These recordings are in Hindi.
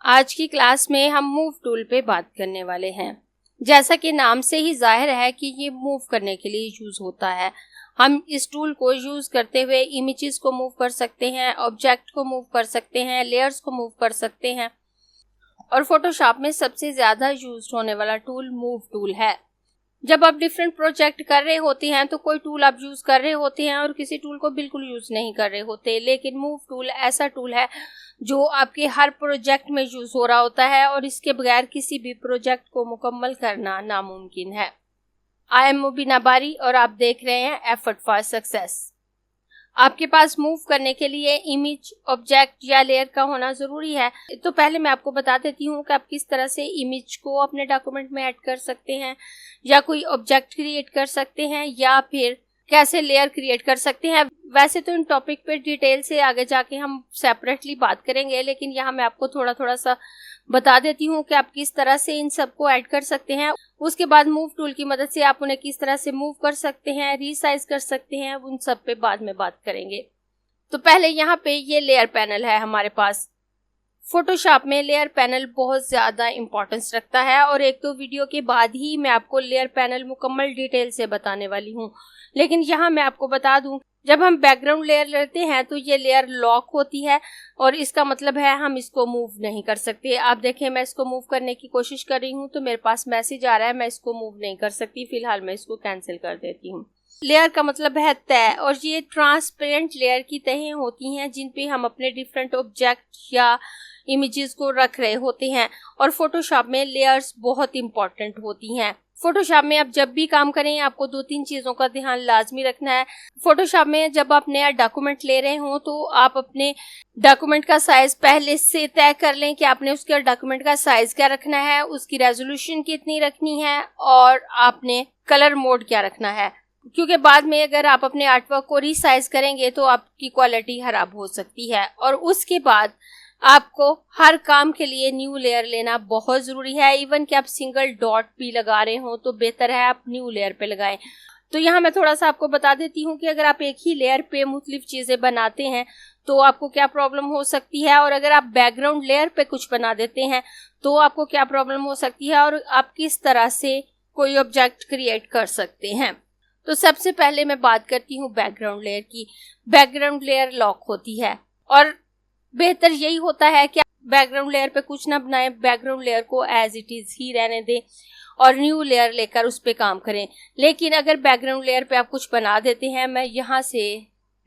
आज की क्लास में हम मूव टूल पे बात करने वाले हैं। जैसा कि नाम से ही जाहिर है कि ये मूव करने के लिए यूज होता है। हम इस टूल को यूज करते हुए इमेजेस को मूव कर सकते हैं, ऑब्जेक्ट को मूव कर सकते हैं, लेयर्स को मूव कर सकते हैं। और फोटोशॉप में सबसे ज्यादा यूज होने वाला टूल मूव टूल है। जब आप डिफरेंट प्रोजेक्ट कर रहे होते हैं तो कोई टूल आप यूज कर रहे होते हैं और किसी टूल को बिल्कुल यूज नहीं कर रहे होते, लेकिन मूव टूल ऐसा टूल है जो आपके हर प्रोजेक्ट में यूज हो रहा होता है और इसके बगैर किसी भी प्रोजेक्ट को मुकम्मल करना नामुमकिन है। आई एम मुबीना बारी और आप देख रहे हैं एफर्ट फॉर सक्सेस। आपके पास मूव करने के लिए इमेज, ऑब्जेक्ट या लेयर का होना जरूरी है। तो पहले मैं आपको बता देती हूँ कि आप किस तरह से इमेज को अपने डॉक्यूमेंट में ऐड कर सकते हैं, या कोई ऑब्जेक्ट क्रिएट कर सकते हैं, या फिर कैसे लेयर क्रिएट कर सकते हैं। वैसे तो इन टॉपिक पे डिटेल से आगे जाके हम सेपरेटली बात करेंगे, लेकिन यहाँ मैं आपको थोड़ा सा बता देती हूँ कि आप किस तरह से इन सबको ऐड कर सकते हैं। उसके बाद मूव टूल की मदद से आप उन्हें किस तरह से मूव कर सकते हैं, रीसाइज कर सकते हैं, उन सब पे बाद में बात करेंगे। तो पहले यहाँ पे ये लेयर पैनल है हमारे पास। फोटोशॉप में लेयर पैनल बहुत ज़्यादा इंपॉर्टेंस रखता है और एक दो वीडियो के बाद ही मैं आपको लेयर पैनल मुकम्मल डिटेल से बताने वाली हूँ। लेकिन यहाँ मैं आपको बता दूँ, जब हम बैकग्राउंड लेयर लेते हैं तो ये लेयर लॉक होती है और इसका मतलब है हम इसको मूव नहीं कर सकते। आप देखें, मैं इसको मूव करने की कोशिश कर रही हूँ तो मेरे पास मैसेज आ रहा है, मैं इसको मूव नहीं कर सकती। फिलहाल मैं इसको कैंसिल कर देती हूँ। लेयर का मतलब है तह, और ये ट्रांसपेरेंट लेयर की तहें होती हैं जिन पे हम अपने डिफरेंट ऑब्जेक्ट या इमेजेस को रख रहे होते हैं। और फोटोशॉप में लेयर्स बहुत इंपॉर्टेंट होती हैं। फोटोशॉप में आप जब भी काम करें आपको दो तीन चीज़ों का ध्यान लाजमी रखना है। फोटोशॉप में जब आप नया डॉक्यूमेंट ले रहे हो तो आप अपने डॉक्यूमेंट का साइज पहले से तय कर लें कि आपने उसके डॉक्यूमेंट का साइज क्या रखना है, उसकी रेजोल्यूशन कितनी रखनी है और आपने कलर मोड क्या रखना है। क्योंकि बाद में अगर आप अपने आर्टवर्क को रीसाइज करेंगे तो आपकी क्वालिटी खराब हो सकती है। और उसके बाद आपको हर काम के लिए न्यू लेयर लेना बहुत ज़रूरी है। इवन कि आप सिंगल डॉट भी लगा रहे हो तो बेहतर है आप न्यू लेयर पे लगाएं। तो यहाँ मैं थोड़ा सा आपको बता देती हूँ कि अगर आप एक ही लेयर पे मुख्तलिफ चीज़ें बनाते हैं तो आपको क्या प्रॉब्लम हो सकती है, और अगर आप बैकग्राउंड लेयर पे कुछ बना देते हैं तो आपको क्या प्रॉब्लम हो सकती है, और आप किस तरह से कोई ऑब्जेक्ट क्रिएट कर सकते हैं। तो सबसे पहले मैं बात करती हूँ बैकग्राउंड लेयर की। बैकग्राउंड लेयर लॉक होती है और बेहतर यही होता है कि बैकग्राउंड लेयर पे कुछ ना बनाएं, बैकग्राउंड लेयर को एज इट इज ही रहने दें और न्यू लेयर लेकर उस पे काम करें। लेकिन अगर बैकग्राउंड लेयर पे आप कुछ बना देते हैं, मैं यहाँ से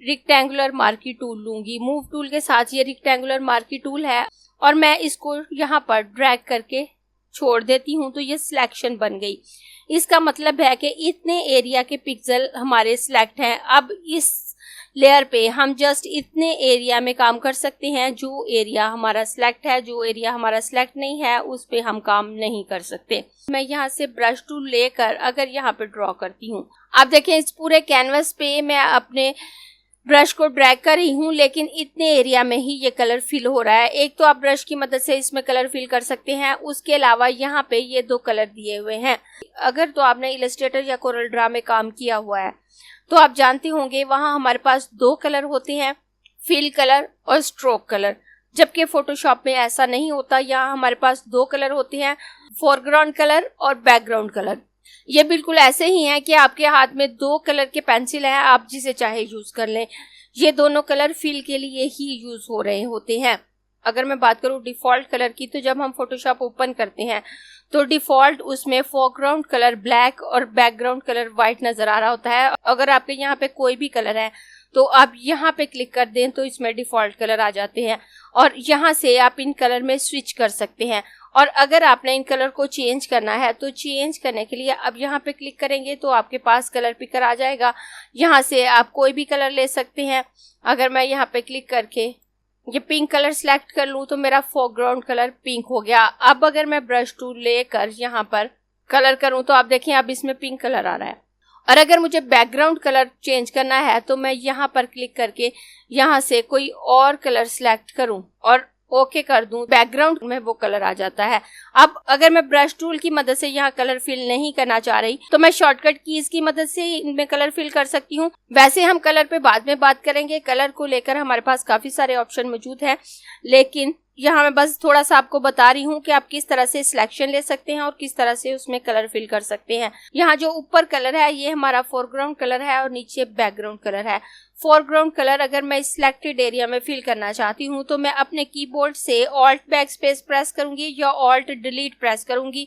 रेक्टेंगुलर मार्की टूल लूंगी। मूव टूल के साथ ये रेक्टेंगुलर मार्की टूल है और मैं इसको यहाँ पर ड्रैग करके छोड़ देती हूँ तो ये सिलेक्शन बन गई। इसका मतलब है कि इतने एरिया के पिक्सल हमारे सिलेक्ट हैं। अब इस लेयर पे हम जस्ट इतने एरिया में काम कर सकते हैं जो एरिया हमारा सिलेक्ट है। जो एरिया हमारा सिलेक्ट नहीं है उस पे हम काम नहीं कर सकते। मैं यहाँ से ब्रश टूल लेकर अगर यहाँ पे ड्रॉ करती हूँ, आप देखें इस पूरे कैनवस पे मैं अपने ब्रश को ड्रैग कर रही हूँ, लेकिन इतने एरिया में ही ये कलर फिल हो रहा है। एक तो आप ब्रश की मदद से इसमें कलर फिल कर सकते हैं, उसके अलावा यहाँ पे ये दो कलर दिए हुए हैं। अगर तो आपने इलस्ट्रेटर या कोरल ड्रा में काम किया हुआ है तो आप जानते होंगे वहाँ हमारे पास दो कलर होते हैं, फिल कलर और स्ट्रोक कलर। जबकि फोटोशॉप में ऐसा नहीं होता, यहाँ हमारे पास दो कलर होते हैं, फोरग्राउंड कलर और बैकग्राउंड कलर। ये बिल्कुल ऐसे ही है कि आपके हाथ में दो कलर के पेंसिल हैं, आप जिसे चाहे यूज कर लें। ये दोनों कलर फिल के लिए ही यूज हो रहे होते हैं। अगर मैं बात करूँ डिफ़ॉल्ट कलर की, तो जब हम फोटोशॉप ओपन करते हैं तो डिफ़ॉल्ट उसमें फोरग्राउंड कलर ब्लैक और बैकग्राउंड कलर वाइट नज़र आ रहा होता है। अगर आपके यहाँ पे कोई भी कलर है तो आप यहाँ पे क्लिक कर दें तो इसमें डिफ़ॉल्ट कलर आ जाते हैं और यहाँ से आप इन कलर में स्विच कर सकते हैं। और अगर आपने इन कलर को चेंज करना है तो चेंज करने के लिए अब यहाँ पे क्लिक करेंगे तो आपके पास कलर पिकर आ जाएगा। यहाँ से आप कोई भी कलर ले सकते हैं। अगर मैं यहाँ पे क्लिक करके ये पिंक कलर सिलेक्ट कर लूँ तो मेरा फोरग्राउंड कलर पिंक हो गया। अब अगर मैं ब्रश टूल लेकर यहाँ पर कलर करूँ तो आप देखें अब इसमें पिंक कलर आ रहा है। और अगर मुझे बैकग्राउंड कलर चेंज करना है तो मैं यहाँ पर क्लिक करके यहाँ से कोई और कलर सिलेक्ट करूँ और ओके कर दूं, बैकग्राउंड में वो कलर आ जाता है। अब अगर मैं ब्रश टूल की मदद से यहाँ कलर फिल नहीं करना चाह रही तो मैं शॉर्टकट कीज की मदद से इनमें कलर फिल कर सकती हूँ। वैसे हम कलर पे बाद में बात करेंगे। कलर को लेकर हमारे पास काफी सारे ऑप्शन मौजूद हैं, लेकिन यहाँ मैं बस थोड़ा सा आपको बता रही हूँ कि आप किस तरह से सिलेक्शन ले सकते हैं और किस तरह से उसमें कलर फिल कर सकते हैं। यहाँ जो ऊपर कलर है ये हमारा फोरग्राउंड कलर है और नीचे बैकग्राउंड कलर है। फोरग्राउंड कलर अगर मैं सिलेक्टेड एरिया में फिल करना चाहती हूँ तो मैं अपने कीबोर्ड से ऑल्ट बैकस्पेस प्रेस करूंगी या ऑल्ट डिलीट प्रेस करूंगी।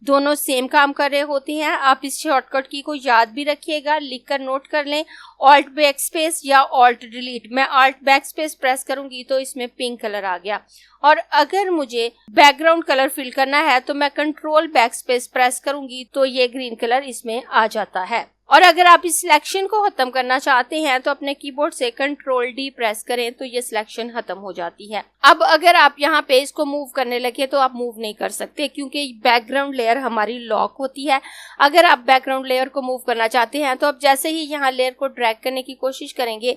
दोनों सेम काम कर रहे होते हैं। आप इस शॉर्टकट की को याद भी रखिएगा, लिख कर नोट कर लें, ऑल्ट बैकस्पेस या ऑल्ट डिलीट। मैं ऑल्ट बैकस्पेस प्रेस करूंगी तो इसमें पिंक कलर आ गया। और अगर मुझे बैकग्राउंड कलर फिल करना है तो मैं कंट्रोल बैकस्पेस प्रेस करूंगी तो ये ग्रीन कलर इसमें आ जाता है। और अगर आप इस सिलेक्शन को खत्म करना चाहते हैं तो अपने कीबोर्ड से कंट्रोल डी प्रेस करें तो ये सिलेक्शन खत्म हो जाती है। अब अगर आप यहाँ पे इसको मूव करने लगे तो आप मूव नहीं कर सकते क्योंकि बैकग्राउंड लेयर हमारी लॉक होती है। अगर आप बैकग्राउंड लेयर को मूव करना चाहते हैं तो आप जैसे ही यहाँ लेयर को ड्रैग करने की कोशिश करेंगे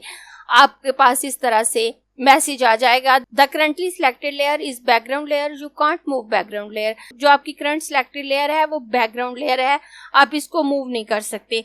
आपके पास इस तरह से मैसेज आ जाएगा, the currently selected layer is background layer, you can't move background layer. जो आपकी करंट सिलेक्टेड लेयर है वो बैकग्राउंड लेयर है, आप इसको मूव नहीं कर सकते।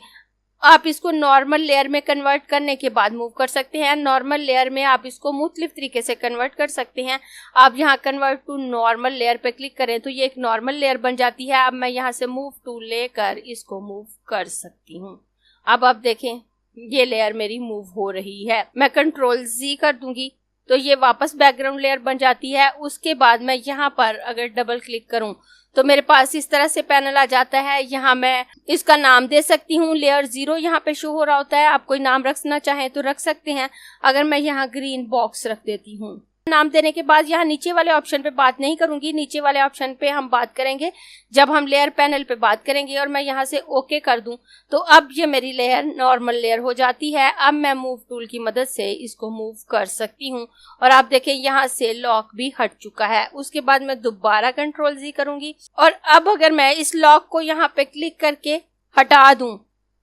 आप इसको नॉर्मल लेयर में कन्वर्ट करने के बाद मूव कर सकते हैं। नॉर्मल लेयर में आप इसको मुख्तलिफ तरीके से कन्वर्ट कर सकते हैं। आप यहाँ कन्वर्ट टू नॉर्मल लेयर पे क्लिक करें तो ये एक नॉर्मल लेयर बन जाती है। अब मैं यहाँ से मूव टूल लेकर इसको मूव कर सकती हूँ। अब आप देखें ये लेयर मेरी मूव हो रही है। मैं कंट्रोल जी कर दूंगी तो ये वापस बैकग्राउंड लेयर बन जाती है। उसके बाद मैं यहाँ पर अगर डबल क्लिक करूं तो मेरे पास इस तरह से पैनल आ जाता है। यहाँ मैं इसका नाम दे सकती हूँ, लेयर 0 यहाँ पे शो हो रहा होता है। आप कोई नाम रखना चाहें तो रख सकते हैं। अगर मैं यहाँ ग्रीन बॉक्स रख देती हूँ। नाम देने के बाद यहाँ नीचे वाले ऑप्शन पे बात नहीं करूंगी, नीचे वाले ऑप्शन पे हम बात करेंगे जब हम लेयर पैनल पे बात करेंगे। और मैं यहाँ से ओके कर दूं तो अब ये मेरी लेयर नॉर्मल लेयर हो जाती है। अब मैं मूव टूल की मदद से इसको मूव कर सकती हूँ और आप देखें यहाँ से लॉक भी हट चुका है। उसके बाद मैं दोबारा कंट्रोल जी करूंगी और अब अगर मैं इस लॉक को यहाँ पे क्लिक करके हटा दूं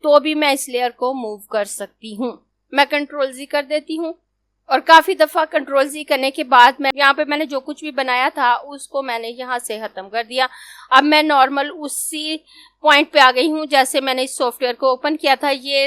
तो भी मैं इस लेयर को मूव कर सकती हूँ। मैं कंट्रोल जी कर देती हूँ और काफी दफा कंट्रोल जी करने के बाद मैं यहाँ पे मैंने जो कुछ भी बनाया था उसको मैंने यहाँ से खत्म कर दिया। अब मैं नॉर्मल उसी पॉइंट पे आ गई हूँ जैसे मैंने इस सॉफ्टवेयर को ओपन किया था। ये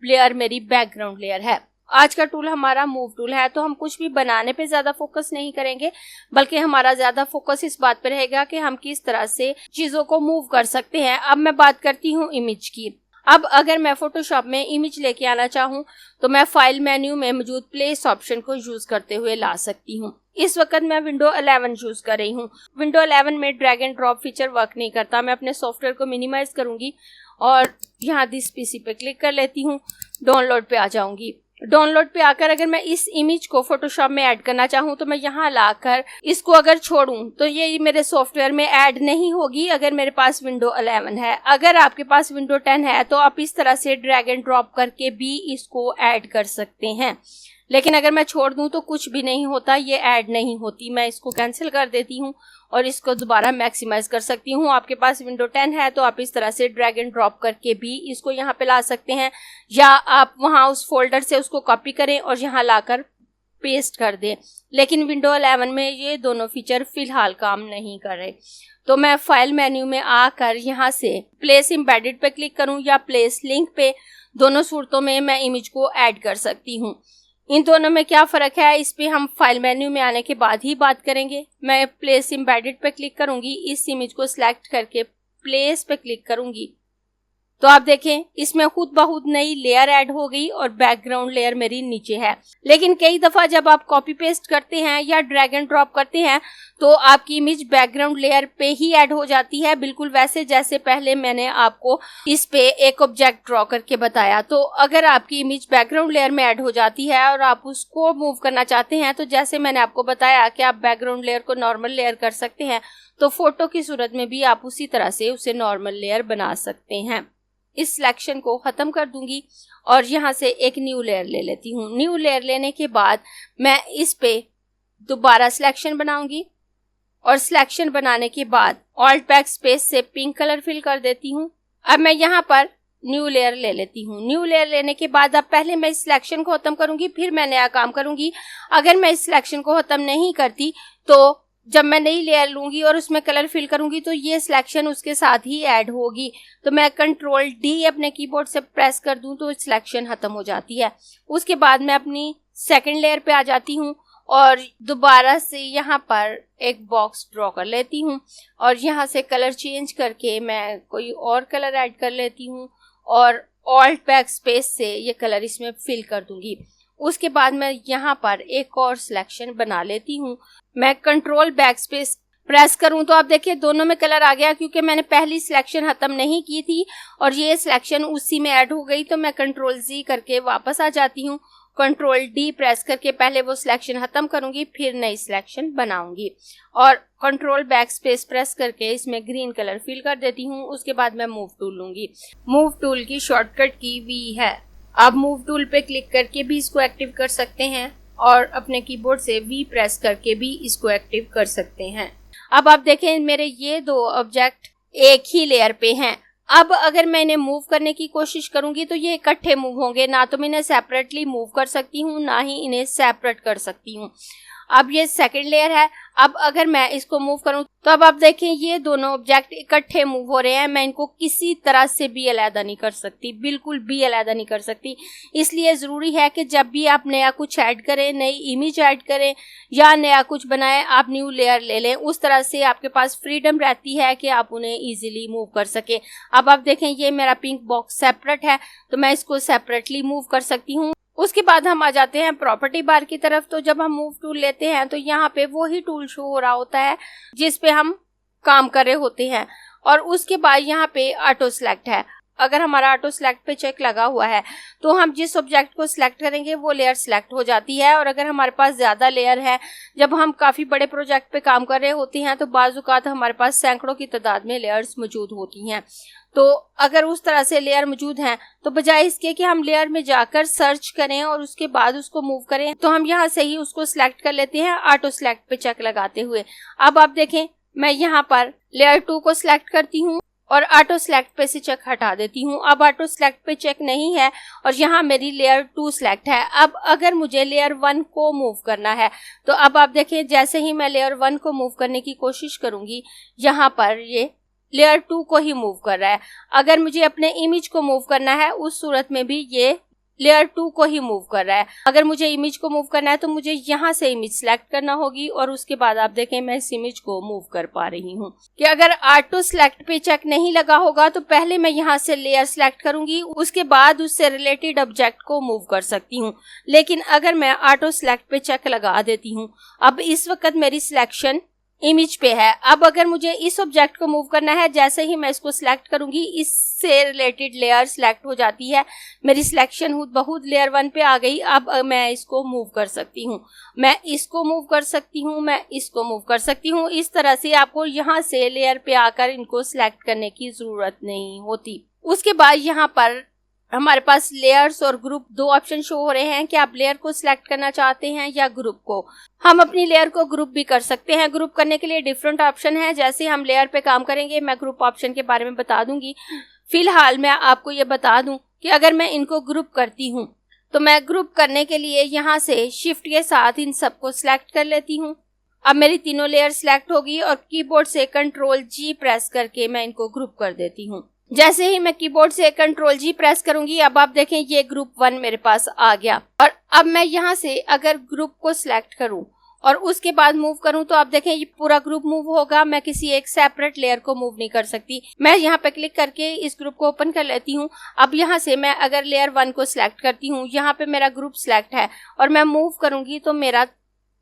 लेयर मेरी बैकग्राउंड लेयर है। आज का टूल हमारा मूव टूल है तो हम कुछ भी बनाने पे ज्यादा फोकस नहीं करेंगे बल्कि हमारा ज्यादा फोकस इस बात पे रहेगा कि हम किस तरह से चीजों को मूव कर सकते हैं। अब मैं बात करती हूँ इमेज की। अब अगर मैं फोटोशॉप में इमेज लेके आना चाहूँ तो मैं फाइल मेन्यू में मौजूद प्लेस ऑप्शन को यूज करते हुए ला सकती हूँ। इस वक्त मैं विंडो 11 यूज कर रही हूँ। विंडो 11 में drag and drop feature work नहीं करता। मैं अपने सॉफ्टवेयर को मिनिमाइज करूंगी और यहाँ दिस पीसी पे क्लिक कर लेती हूँ, डाउनलोड पे आ जाऊंगी। डाउनलोड पे आकर अगर मैं इस इमेज को फोटोशॉप में ऐड करना चाहूँ तो मैं यहाँ लाकर इसको अगर छोड़ूं तो ये मेरे सॉफ्टवेयर में ऐड नहीं होगी अगर मेरे पास विंडो 11 है। अगर आपके पास विंडो 10 है तो आप इस तरह से ड्रैग एंड ड्रॉप करके भी इसको ऐड कर सकते हैं। लेकिन अगर मैं छोड़ दूं तो कुछ भी नहीं होता, ये ऐड नहीं होती। मैं इसको कैंसिल कर देती हूँ और इसको दोबारा मैक्सिमाइज कर सकती हूँ। आपके पास विंडो 10 है तो आप इस तरह से ड्रैग एंड ड्रॉप करके भी इसको यहाँ पे ला सकते हैं या आप वहाँ उस फोल्डर से उसको कॉपी करें और यहाँ लाकर पेस्ट कर दें। लेकिन विंडो 11 में ये दोनों फीचर फिलहाल काम नहीं कर रहे। तो मैं फाइल मेन्यू में आकर यहाँ से प्लेस एम्बेडेड पे क्लिक करूँ या प्लेस लिंक पे, दोनों सूरतों में मैं इमेज को ऐड कर सकती हूँ। इन दोनों में क्या फ़र्क है इस पे हम फाइल मेन्यू में आने के बाद ही बात करेंगे। मैं प्लेस एम्बेडेड पे क्लिक करूंगी, इस इमेज को सिलेक्ट करके प्लेस पे क्लिक करूंगी तो आप देखें इसमें खुद ब खुद नई लेयर ऐड हो गई और बैकग्राउंड लेयर मेरी नीचे है। लेकिन कई दफ़ा जब आप कॉपी पेस्ट करते हैं या ड्रैग एंड ड्रॉप करते हैं तो आपकी इमेज बैकग्राउंड लेयर पे ही ऐड हो जाती है, बिल्कुल वैसे जैसे पहले मैंने आपको इस पे एक ऑब्जेक्ट ड्रॉ करके बताया। तो अगर आपकी इमेज बैकग्राउंड लेयर में ऐड हो जाती है और आप उसको मूव करना चाहते हैं तो जैसे मैंने आपको बताया कि आप बैकग्राउंड लेयर को नॉर्मल लेयर कर सकते हैं, तो फोटो की सूरत में भी आप उसी तरह से उसे नॉर्मल लेयर बना सकते हैं। इस सिलेक्शन को ख़त्म कर दूंगी और यहाँ से एक न्यू लेयर ले लेती हूँ। न्यू लेयर लेने के बाद मैं इस पे दोबारा सिलेक्शन बनाऊंगी और सिलेक्शन बनाने के बाद ऑल्ट बैकस्पेस से पिंक कलर फिल कर देती हूँ। अब मैं यहाँ पर न्यू लेयर ले लेती हूँ। न्यू लेयर लेने के बाद अब पहले मैं इस सिलेक्शन को ख़त्म करूंगी फिर मैं नया काम करूंगी। अगर मैं इस सिलेक्शन को ख़त्म नहीं करती तो जब मैं नई लेयर लूंगी और उसमें कलर फिल करूंगी तो ये सिलेक्शन उसके साथ ही ऐड होगी। तो मैं कंट्रोल डी अपने कीबोर्ड से प्रेस कर दूं तो सिलेक्शन खत्म हो जाती है। उसके बाद मैं अपनी सेकंड लेयर पे आ जाती हूँ और दोबारा से यहाँ पर एक बॉक्स ड्रॉ कर लेती हूँ और यहाँ से कलर चेंज करके मैं कोई और कलर ऐड कर लेती हूँ और ऑल्ट बैक स्पेस से ये कलर इसमें फिल कर दूंगी। उसके बाद मैं यहाँ पर एक और सिलेक्शन बना लेती हूँ। मैं कंट्रोल बैक स्पेस प्रेस करूं तो आप देखिए दोनों में कलर आ गया, क्योंकि मैंने पहली सिलेक्शन खत्म नहीं की थी और ये सिलेक्शन उसी में ऐड हो गई। तो मैं कंट्रोल जी करके वापस आ जाती हूँ, कंट्रोल डी प्रेस करके पहले वो सिलेक्शन खत्म करूंगी, फिर नई सिलेक्शन बनाऊंगी और कंट्रोल बैक स्पेस प्रेस करके इसमें ग्रीन कलर फिल कर देती हूँ। उसके बाद मैं मूव टूल लूंगी। मूव टूल की शॉर्टकट की वी है। आप मूव टूल पे क्लिक करके भी इसको एक्टिव कर सकते हैं और अपने कीबोर्ड से वी प्रेस करके भी इसको एक्टिव कर सकते हैं। अब आप देखें मेरे ये दो ऑब्जेक्ट एक ही लेयर पे हैं। अब अगर मैं इन्हें मूव करने की कोशिश करूंगी तो ये इकट्ठे मूव होंगे, ना तो मैं इन्हें सेपरेटली मूव कर सकती हूँ ना ही इन्हें सेपरेट कर सकती हूँ। अब ये सेकंड लेयर है। अब अगर मैं इसको मूव करूं तो अब आप देखें ये दोनों ऑब्जेक्ट इकट्ठे मूव हो रहे हैं। मैं इनको किसी तरह से भी अलग नहीं कर सकती, बिल्कुल भी अलग नहीं कर सकती। इसलिए ज़रूरी है कि जब भी आप नया कुछ ऐड करें, नई इमेज ऐड करें या नया कुछ बनाएं, आप न्यू लेयर ले लें। उस तरह से आपके पास फ्रीडम रहती है कि आप उन्हें ईजिली मूव कर सकें। अब आप देखें ये मेरा पिंक बॉक्स सेपरेट है तो मैं इसको सेपरेटली मूव कर सकती हूँ। उसके बाद हम आ जाते हैं प्रॉपर्टी बार की तरफ। तो जब हम मूव टूल लेते हैं तो यहाँ पे वही टूल शो हो रहा होता है जिस पे हम काम कर रहे होते हैं और उसके बाद यहाँ पे ऑटो सेलेक्ट है। अगर हमारा ऑटो सेलेक्ट पे चेक लगा हुआ है तो हम जिस ऑब्जेक्ट को सिलेक्ट करेंगे वो लेयर सिलेक्ट हो जाती है। और अगर हमारे पास ज़्यादा लेयर है, जब हम काफ़ी बड़े प्रोजेक्ट पे काम कर रहे होते हैं तो बाज़ औक़ात हमारे पास सैकड़ों की तादाद में लेयर्स मौजूद होती हैं। तो अगर उस तरह से लेयर मौजूद हैं तो बजाय इसके कि हम लेयर में जाकर सर्च करें और उसके बाद उसको मूव करें, तो हम यहाँ से ही उसको सिलेक्ट कर लेते हैं ऑटो सेलेक्ट पे चेक लगाते हुए। अब आप देखें मैं यहाँ पर लेयर 2 को सिलेक्ट करती हूँ और ऑटो सेलेक्ट पे से चेक हटा देती हूँ। अब ऑटो सेलेक्ट पे चेक नहीं है और यहाँ मेरी लेयर 2 सेलेक्ट है। अब अगर मुझे लेयर 1 को मूव करना है तो अब आप देखें जैसे ही मैं लेयर 1 को मूव करने की कोशिश करूँगी यहाँ पर ये लेयर 2 को ही मूव कर रहा है। अगर मुझे अपने इमेज को मूव करना है उस सूरत में भी ये लेयर 2 को ही मूव कर रहा है। अगर मुझे इमेज को मूव करना है तो मुझे यहाँ से इमेज सेलेक्ट करना होगी और उसके बाद आप देखें मैं इस इमेज को मूव कर पा रही हूँ। कि अगर ऑटो सेलेक्ट पे चेक नहीं लगा होगा तो पहले मैं यहाँ से लेयर सेलेक्ट करूंगी, उसके बाद उससे रिलेटेड ऑब्जेक्ट को मूव कर सकती हूँ। लेकिन अगर मैं ऑटो सेलेक्ट पे चेक लगा देती हूँ, अब इस वक्त मेरी सिलेक्शन इमेज पे है। अब अगर मुझे इस ऑब्जेक्ट को मूव करना है, जैसे ही मैं इसको सिलेक्ट करूंगी इससे रिलेटेड लेयर सिलेक्ट हो जाती है। मेरी सिलेक्शन बहुत लेयर 1 पे आ गई। अब मैं इसको मूव कर सकती हूँ, मैं इसको मूव कर सकती हूँ, मैं इसको मूव कर सकती हूँ। इस तरह से आपको यहाँ से लेयर पे आकर इनको सिलेक्ट करने की जरूरत नहीं होती। उसके बाद यहाँ पर हमारे पास लेयर्स और ग्रुप दो ऑप्शन शो हो रहे हैं कि आप लेयर को सिलेक्ट करना चाहते हैं या ग्रुप को। हम अपनी लेयर को ग्रुप भी कर सकते हैं। ग्रुप करने के लिए डिफरेंट ऑप्शन है। जैसे हम लेयर पे काम करेंगे मैं ग्रुप ऑप्शन के बारे में बता दूंगी। फिलहाल मैं आपको ये बता दूं कि अगर मैं इनको ग्रुप करती हूँ तो मैं ग्रुप करने के लिए यहाँ से शिफ्ट के साथ इन सबको सिलेक्ट कर लेती हूँ। अब मेरी तीनों लेयर सिलेक्ट होगी और कीबोर्ड से कंट्रोल जी प्रेस करके मैं इनको ग्रुप कर देती हूँ। जैसे ही मैं कीबोर्ड से कंट्रोल जी प्रेस करूंगी अब आप देखें ये ग्रुप 1 मेरे पास आ गया। और अब मैं यहाँ से अगर ग्रुप को सिलेक्ट करूं और उसके बाद मूव करूं तो आप देखें ये पूरा ग्रुप मूव होगा। मैं किसी एक सेपरेट लेयर को मूव नहीं कर सकती। मैं यहाँ पे क्लिक करके इस ग्रुप को ओपन कर लेती हूँ। अब यहाँ से मैं अगर लेयर 1 को सिलेक्ट करती हूँ, यहाँ पे मेरा ग्रुप सिलेक्ट है और मैं मूव करूंगी तो मेरा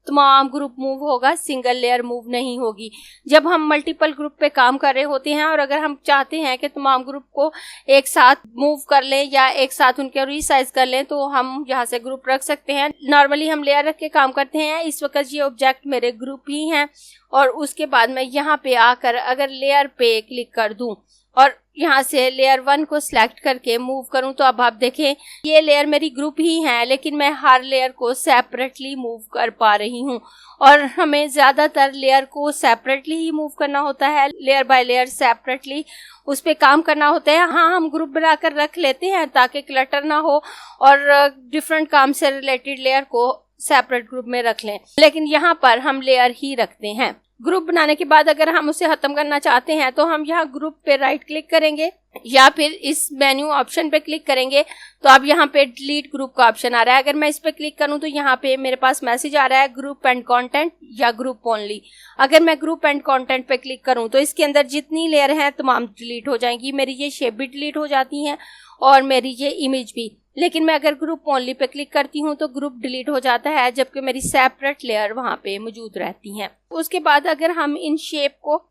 तमाम ग्रुप मूव होगा, सिंगल लेयर मूव नहीं होगी। जब हम मल्टीपल ग्रुप पे काम कर रहे होते हैं और अगर हम चाहते हैं कि तमाम ग्रुप को एक साथ मूव कर लें या एक साथ उनके रीसाइज कर लें तो हम यहाँ से ग्रुप रख सकते हैं। नॉर्मली हम लेयर रख के काम करते हैं। इस वक्त ये ऑब्जेक्ट मेरे ग्रुप ही हैं और उसके बाद मैं यहाँ पे आकर अगर लेयर पे क्लिक कर दूं और यहाँ से लेयर 1 को सिलेक्ट करके मूव करूं तो अब आप देखें ये लेयर मेरी ग्रुप ही है, लेकिन मैं हर लेयर को सेपरेटली मूव कर पा रही हूँ। और हमें ज़्यादातर लेयर को सेपरेटली ही मूव करना होता है, लेयर बाय लेयर सेपरेटली उस पर काम करना होता है। हाँ, हम ग्रुप बनाकर रख लेते हैं ताकि क्लटर ना हो और डिफरेंट काम से रिलेटेड लेयर को सेपरेट ग्रुप में रख लें, लेकिन यहाँ पर हम लेयर ही रखते हैं। ग्रुप बनाने के बाद अगर हम उसे खत्म करना चाहते हैं तो हम यहाँ ग्रुप पे राइट क्लिक करेंगे या फिर इस मेन्यू ऑप्शन पे क्लिक करेंगे तो अब यहाँ पे डिलीट ग्रुप का ऑप्शन आ रहा है। अगर मैं इस पे क्लिक करूँ तो यहाँ पे मेरे पास मैसेज आ रहा है ग्रुप एंड कंटेंट या ग्रुप ओनली। अगर मैं ग्रुप एंड कंटेंट पे क्लिक करूँ तो इसके अंदर जितनी लेयर हैं तमाम डिलीट हो जाएंगी। मेरी ये शेप भी डिलीट हो जाती हैं और मेरी ये इमेज भी। लेकिन मैं अगर ग्रुप ओनली पे क्लिक करती हूँ तो ग्रुप डिलीट हो जाता है, जबकि मेरी सेपरेट लेयर वहाँ पे मौजूद रहती हैं। उसके बाद अगर हम इन शेप को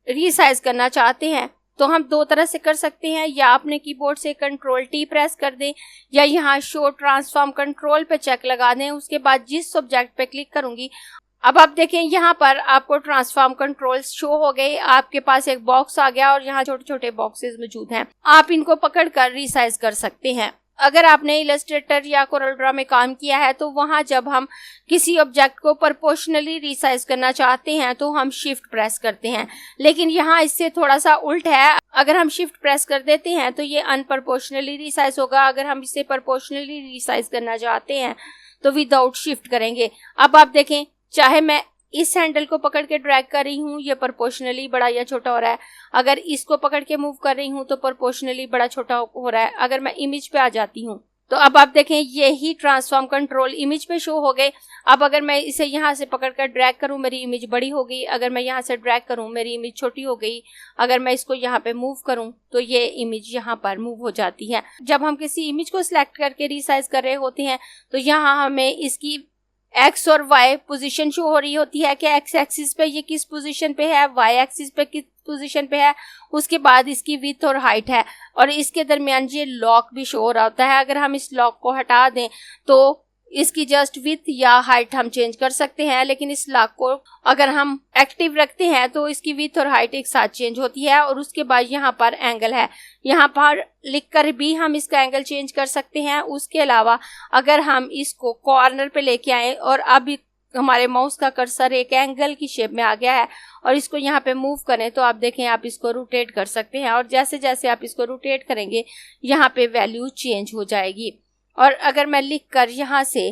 रीसाइज करना चाहते हैं तो हम दो तरह से कर सकते हैं, या अपने कीबोर्ड से कंट्रोल टी प्रेस कर दें या यहाँ शो ट्रांसफॉर्म कंट्रोल पे चेक लगा दें। उसके बाद जिस सब्जेक्ट पे क्लिक करूंगी, अब आप देखें यहाँ पर आपको ट्रांसफॉर्म कंट्रोल्स शो हो गए। आपके पास एक बॉक्स आ गया और यहाँ छोटे छोटे बॉक्सेस मौजूद हैं। आप इनको पकड़कर रीसाइज कर सकते हैं। अगर आपने इलस्ट्रेटर या कोरल ड्रॉ में काम किया है तो वहां जब हम किसी ऑब्जेक्ट को प्रोपोर्शनली रीसाइज करना चाहते हैं तो हम शिफ्ट प्रेस करते हैं, लेकिन यहाँ इससे थोड़ा सा उल्ट है। अगर हम शिफ्ट प्रेस कर देते हैं तो ये अनप्रोपोर्शनली रीसाइज होगा। अगर हम इसे प्रोपोर्शनली रीसाइज करना चाहते हैं तो विदाउट शिफ्ट करेंगे। अब आप देखें, चाहे मैं इस हैंडल को पकड़ के ड्रैग कर रही हूँ, ये प्रोपोर्शनली बड़ा या छोटा हो रहा है। अगर इसको पकड़ के मूव कर रही हूँ तो प्रोपोर्शनली बड़ा छोटा हो रहा है। अगर मैं इमेज पे आ जाती हूँ तो अब आप देखें ये ही ट्रांसफॉर्म कंट्रोल इमेज पे शो हो गए। अब अगर मैं इसे यहाँ से पकड़ कर ड्रैग करूँ, मेरी इमेज बड़ी हो गई। अगर मैं यहाँ से ड्रैग करूँ, मेरी इमेज छोटी हो गई। अगर मैं इसको यहाँ पे मूव करूँ तो ये इमेज यहाँ पर मूव हो जाती है। जब हम किसी इमेज को सिलेक्ट करके रिसाइज कर रहे होते हैं तो यहाँ हमें इसकी एक्स और वाई पोजीशन शो हो रही होती है कि एक्स एक्सिस पे ये किस पोजीशन पे है, वाई एक्सिस पे किस पोजीशन पे है। उसके बाद इसकी विड्थ और हाइट है और इसके दरमियान ये लॉक भी शो हो रहा होता है। अगर हम इस लॉक को हटा दें तो इसकी जस्ट विड्थ या हाइट हम चेंज कर सकते हैं, लेकिन इस लॉक को अगर हम एक्टिव रखते हैं तो इसकी विड्थ और हाइट एक साथ चेंज होती है। और उसके बाद यहाँ पर एंगल है, यहाँ पर लिखकर भी हम इसका एंगल चेंज कर सकते हैं। उसके अलावा अगर हम इसको कॉर्नर पे लेके आए और अब हमारे माउस का कर्सर एक एंगल की शेप में आ गया है और इसको यहाँ पे मूव करें तो आप देखें आप इसको रोटेट कर सकते हैं। और जैसे जैसे आप इसको रोटेट करेंगे यहाँ पे वैल्यू चेंज हो जाएगी। और अगर मैं लिख कर यहाँ से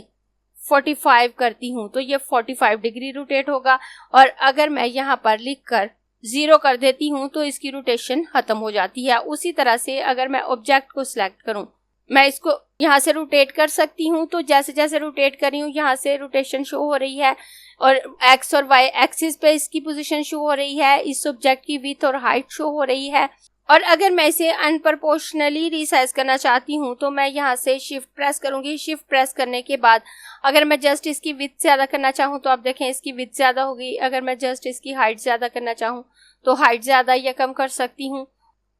45 करती हूँ तो ये 45 डिग्री रोटेट होगा। और अगर मैं यहाँ पर लिख कर 0 कर देती हूँ तो इसकी रोटेशन खत्म हो जाती है। उसी तरह से अगर मैं ऑब्जेक्ट को सिलेक्ट करूँ, मैं इसको यहाँ से रोटेट कर सकती हूँ। तो जैसे जैसे रोटेट कर रही हूँ यहाँ से रोटेशन शो हो रही है और एक्स और वाई एक्सिस पे इसकी पोजीशन शो हो रही है। इस ऑब्जेक्ट की विड्थ और हाइट शो हो रही है। और अगर मैं इसे अनप्रोपोर्शनली रिसाइज करना चाहती हूँ तो मैं यहाँ से शिफ्ट प्रेस करूंगी। शिफ्ट प्रेस करने के बाद अगर मैं जस्ट इसकी विड्थ ज्यादा करना चाहूँ तो आप देखें इसकी विड्थ ज्यादा होगी। अगर मैं जस्ट इसकी हाइट ज्यादा करना चाहूँ तो हाइट ज्यादा या कम कर सकती हूँ।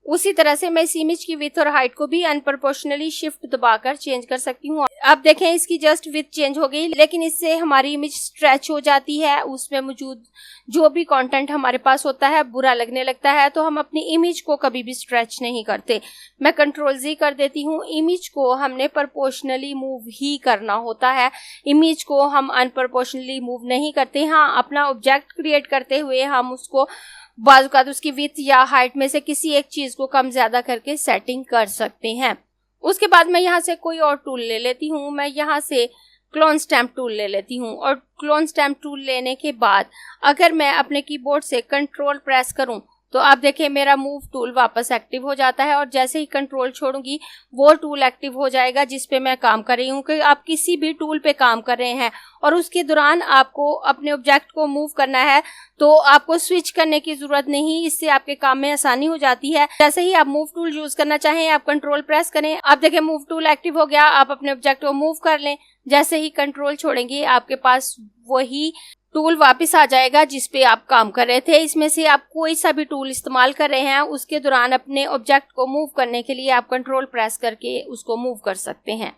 उसी तरह से मैं इस इमेज की विड्थ और हाइट को भी अनप्रोपोर्शनली शिफ्ट दबाकर चेंज कर सकती हूँ। आप देखें इसकी जस्ट विड्थ चेंज हो गई, लेकिन इससे हमारी इमेज स्ट्रेच हो जाती है। उसमें मौजूद जो भी कंटेंट हमारे पास होता है बुरा लगने लगता है, तो हम अपनी इमेज को कभी भी स्ट्रेच नहीं करते। मैं कंट्रोल जी कर देती हूँ। इमेज को हमने प्रोपोर्शनली मूव ही करना होता है, इमेज को हम अनप्रोपोर्शनली मूव नहीं करते। हाँ, अपना ऑब्जेक्ट क्रिएट करते हुए हम उसको बाजुकात उसकी विड्थ या हाइट में से किसी एक चीज को कम ज्यादा करके सेटिंग कर सकते हैं। उसके बाद मैं यहाँ से कोई और टूल ले लेती हूँ। मैं यहाँ से क्लोन स्टैम्प टूल ले लेती हूँ और क्लोन स्टैम्प टूल लेने के बाद अगर मैं अपने कीबोर्ड से कंट्रोल प्रेस करूँ तो आप देखें मेरा मूव टूल वापस एक्टिव हो जाता है। और जैसे ही कंट्रोल छोड़ूंगी वो टूल एक्टिव हो जाएगा जिस पे मैं काम कर रही हूँ। कि आप किसी भी टूल पे काम कर रहे हैं और उसके दौरान आपको अपने ऑब्जेक्ट को मूव करना है तो आपको स्विच करने की जरूरत नहीं। इससे आपके काम में आसानी हो जाती है। जैसे ही आप मूव टूल यूज करना चाहें आप कंट्रोल प्रेस करें, आप देखें मूव टूल एक्टिव हो गया। आप अपने ऑब्जेक्ट को मूव कर लें, जैसे ही कंट्रोल छोड़ेंगे आपके पास वही टूल वापस आ जाएगा जिस पे आप काम कर रहे थे। इसमें से आप कोई सा भी टूल इस्तेमाल कर रहे हैं उसके दौरान अपने ऑब्जेक्ट को मूव करने के लिए आप कंट्रोल प्रेस करके उसको मूव कर सकते हैं।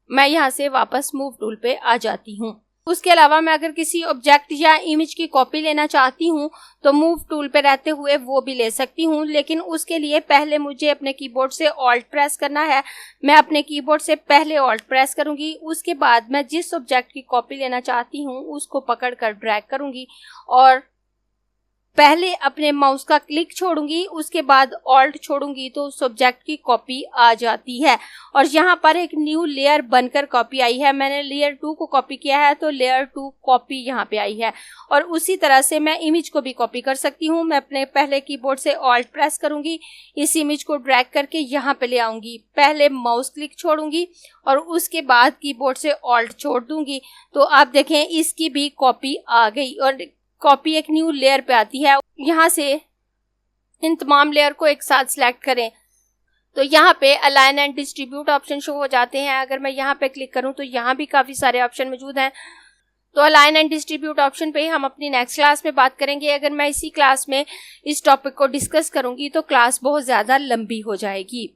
मैं यहाँ से वापस मूव टूल पे आ जाती हूँ। उसके अलावा मैं अगर किसी ऑब्जेक्ट या इमेज की कॉपी लेना चाहती हूँ तो मूव टूल पे रहते हुए वो भी ले सकती हूँ, लेकिन उसके लिए पहले मुझे अपने कीबोर्ड से ऑल्ट प्रेस करना है। मैं अपने कीबोर्ड से पहले ऑल्ट प्रेस करूंगी, उसके बाद मैं जिस ऑब्जेक्ट की कॉपी लेना चाहती हूँ उसको पकड़ कर ड्रैग करूंगी और पहले अपने माउस का क्लिक छोड़ूंगी, उसके बाद ऑल्ट छोड़ूंगी तो उस ऑब्जेक्ट की कॉपी आ जाती है और यहाँ पर एक न्यू लेयर बनकर कॉपी आई है। मैंने लेयर 2 को कॉपी किया है तो लेयर 2 कॉपी यहाँ पे आई है। और उसी तरह से मैं इमेज को भी कॉपी कर सकती हूँ। मैं अपने पहले कीबोर्ड से ऑल्ट प्रेस करूंगी, इस इमेज को ड्रैग करके यहाँ पे ले आऊंगी, पहले माउस क्लिक छोड़ूंगी और उसके बाद कीबोर्ड से ऑल्ट छोड़ दूंगी तो आप देखें इसकी भी कॉपी आ गई और कॉपी एक न्यू लेयर पे आती है। यहाँ से इन तमाम लेयर को एक साथ सिलेक्ट करें तो यहाँ पे align and distribute option show हो जाते हैं। अगर मैं यहाँ पे क्लिक करूँ तो यहाँ भी काफ़ी सारे ऑप्शन मौजूद हैं। तो अलाइन एंड डिस्ट्रीब्यूट ऑप्शन पे हम अपनी नेक्स्ट क्लास में बात करेंगे। अगर मैं इसी क्लास में इस टॉपिक को डिस्कस करूँगी तो क्लास बहुत ज़्यादा लंबी हो जाएगी।